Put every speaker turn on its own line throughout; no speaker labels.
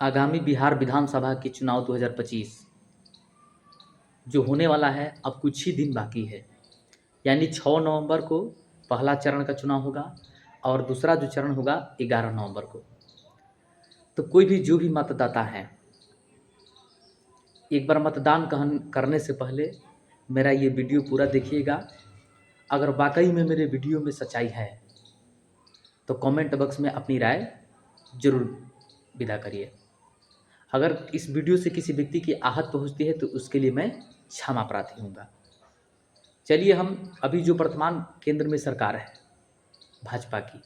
आगामी बिहार विधानसभा के चुनाव 2025 जो होने वाला है, अब कुछ ही दिन बाकी है। यानी 6 नवंबर को पहला चरण का चुनाव होगा और दूसरा जो चरण होगा 11 नवंबर को। तो कोई भी जो भी मतदाता है, एक बार मतदान करने से पहले मेरा ये वीडियो पूरा देखिएगा। अगर वाकई में मेरे वीडियो में सच्चाई है तो कमेंट बॉक्स में अपनी राय जरूर विदा करिए। अगर इस वीडियो से किसी व्यक्ति की आहत पहुंचती है तो उसके लिए मैं क्षमा प्रार्थी हूँगा। चलिए, हम अभी जो वर्तमान केंद्र में सरकार है भाजपा की,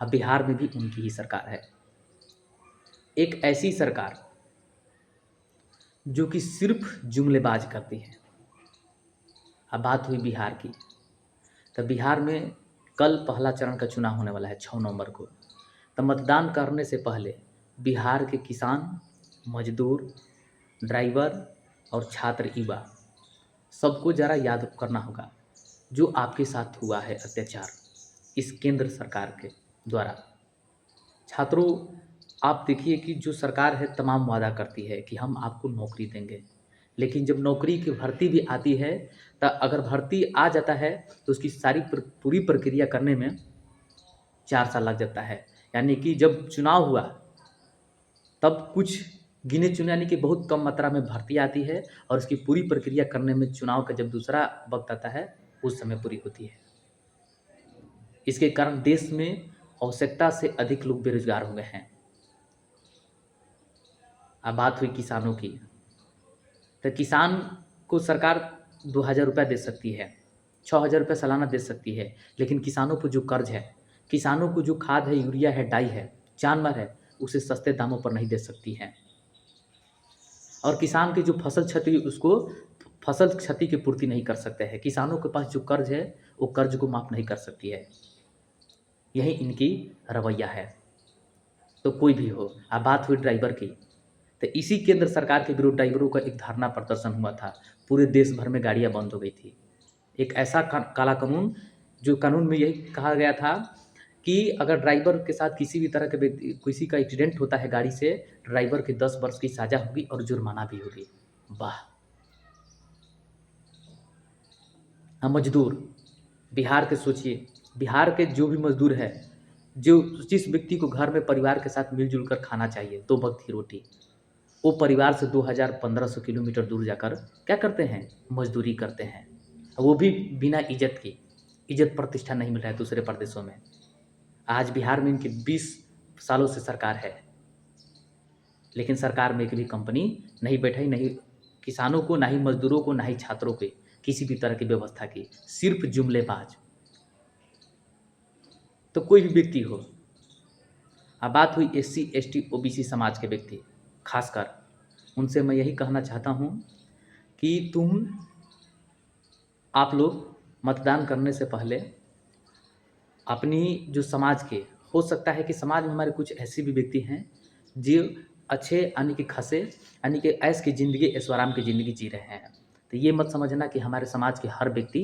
अब बिहार में भी उनकी ही सरकार है। एक ऐसी सरकार जो कि सिर्फ जुमलेबाज करती है। अब बात हुई बिहार की, तो बिहार में कल पहला चरण का चुनाव होने वाला है 6 नवंबर को। तो मतदान करने से पहले बिहार के किसान, मजदूर, ड्राइवर और छात्र, युवा सबको ज़रा याद करना होगा जो आपके साथ हुआ है अत्याचार इस केंद्र सरकार के द्वारा। छात्रों, आप देखिए कि जो सरकार है तमाम वादा करती है कि हम आपको नौकरी देंगे, लेकिन जब नौकरी की भर्ती भी आती है तो अगर भर्ती आ जाता है तो उसकी सारी पूरी प्रक्रिया करने में 4 साल लग जाता है। यानी कि जब चुनाव हुआ तब कुछ गिने चुने यानी कि बहुत कम मात्रा में भर्ती आती है और उसकी पूरी प्रक्रिया करने में चुनाव का जब दूसरा वक्त आता है उस समय पूरी होती है। इसके कारण देश में आवश्यकता से अधिक लोग बेरोजगार हो गए हैं। अब बात हुई किसानों की, तो किसान को सरकार 2,000 रुपया दे सकती है, 6,000 रुपया सालाना दे सकती है, लेकिन किसानों पर जो कर्ज है, किसानों को जो खाद है, यूरिया है, डाई है, जानवर है, उसे सस्ते दामों पर नहीं दे सकती है। और किसान की जो फसल क्षति उसको फसल क्षति की पूर्ति नहीं कर सकते हैं। किसानों के पास जो कर्ज है वो कर्ज को माफ़ नहीं कर सकती है। यही इनकी रवैया है। तो कोई भी हो, अब बात हुई ड्राइवर की, तो इसी केंद्र सरकार के विरुद्ध ड्राइवरों का एक धरना प्रदर्शन हुआ था। पूरे देश भर में गाड़ियां बंद हो गई थी। एक ऐसा काला कानून, जो कानून में यही कहा गया था कि अगर ड्राइवर के साथ किसी भी तरह के व्यक्ति किसी का एक्सीडेंट होता है गाड़ी से, ड्राइवर की 10 वर्ष की सजा होगी और जुर्माना भी होगी। वाह! हम मजदूर बिहार के सोचिए, बिहार के जो भी मजदूर है, जो जिस व्यक्ति को घर में परिवार के साथ मिलजुल कर खाना चाहिए, 2 वक्त की रोटी, वो परिवार से 2,000-1,500 किलोमीटर दूर जाकर क्या करते हैं? मजदूरी करते हैं। वो भी बिना इज़्ज़त की। इज़्ज़त प्रतिष्ठा नहीं मिल रहा है दूसरे प्रदेशों में। आज बिहार में इनकी 20 सालों से सरकार है, लेकिन सरकार में एक भी कंपनी नहीं बैठाई, नहीं किसानों को, ना ही मजदूरों को, ना ही छात्रों के किसी भी तरह की व्यवस्था की। सिर्फ जुमलेबाज। तो कोई भी व्यक्ति हो, अब बात हुई एससी, एसटी, ओबीसी समाज के व्यक्ति, खासकर उनसे मैं यही कहना चाहता हूँ कि आप लोग मतदान करने से पहले अपनी जो समाज के, हो सकता है कि समाज में हमारे कुछ ऐसे भी व्यक्ति हैं जो अच्छे यानी कि खसे यानी कि ऐश की ज़िंदगी, ऐशोआराम की ज़िंदगी जी रहे हैं। तो ये मत समझना कि हमारे समाज के हर व्यक्ति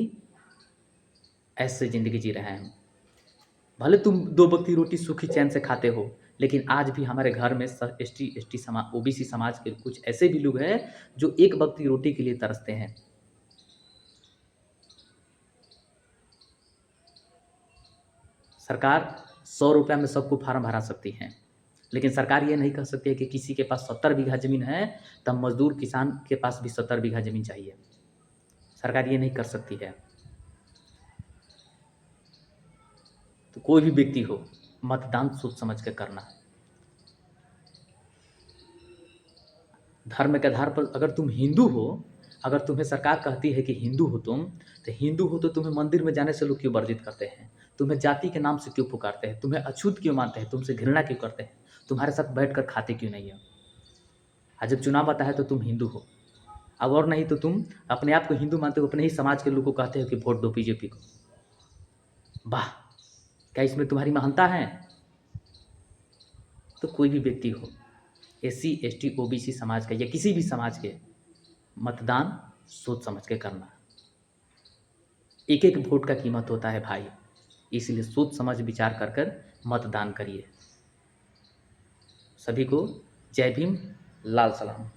ऐसे ज़िंदगी जी रहे हैं। भले तुम 2 वक्त की रोटी सुखी चैन से खाते हो, लेकिन आज भी हमारे घर में एसटी समाज, ओबीसी समाज के कुछ ऐसे भी लोग हैं जो एक वक्त की रोटी के लिए तरसते हैं। सरकार 100 रुपया में सबको फार्म भरा सकती है, लेकिन सरकार ये नहीं कह सकती है कि किसी के पास 70 बीघा ज़मीन है तब मजदूर किसान के पास भी 70 बीघा ज़मीन चाहिए। सरकार ये नहीं कर सकती है। तो कोई भी व्यक्ति हो, मतदान सोच समझ के करना। धर्म के आधार पर अगर तुम हिंदू हो, अगर तुम्हें सरकार कहती है कि हिंदू हो तुम, तो हिंदू हो तो तुम्हें मंदिर में जाने से लोग क्यों वर्जित करते हैं? तुम्हें जाति के नाम से क्यों पुकारते हैं? तुम्हें अछूत क्यों मानते हैं? तुमसे घृणा क्यों करते हैं? तुम्हारे साथ बैठकर खाते क्यों नहीं है? आज जब चुनाव आता है तो तुम हिंदू हो, अब और नहीं तो तुम अपने आप को हिंदू मानते हो, अपने ही समाज के लोगों को कहते हो कि वोट दो बीजेपी को। वाह! क्या इसमें तुम्हारी महानता है? तो कोई भी व्यक्ति हो, एससी, एसटी, ओबीसी समाज का या किसी भी समाज के, मतदान सोच समझ के करना। एक एक वोट का कीमत होता है भाई, इसलिए सोच समझ विचार कर कर मतदान करिए। सभी को जय भीम, लाल सलाम।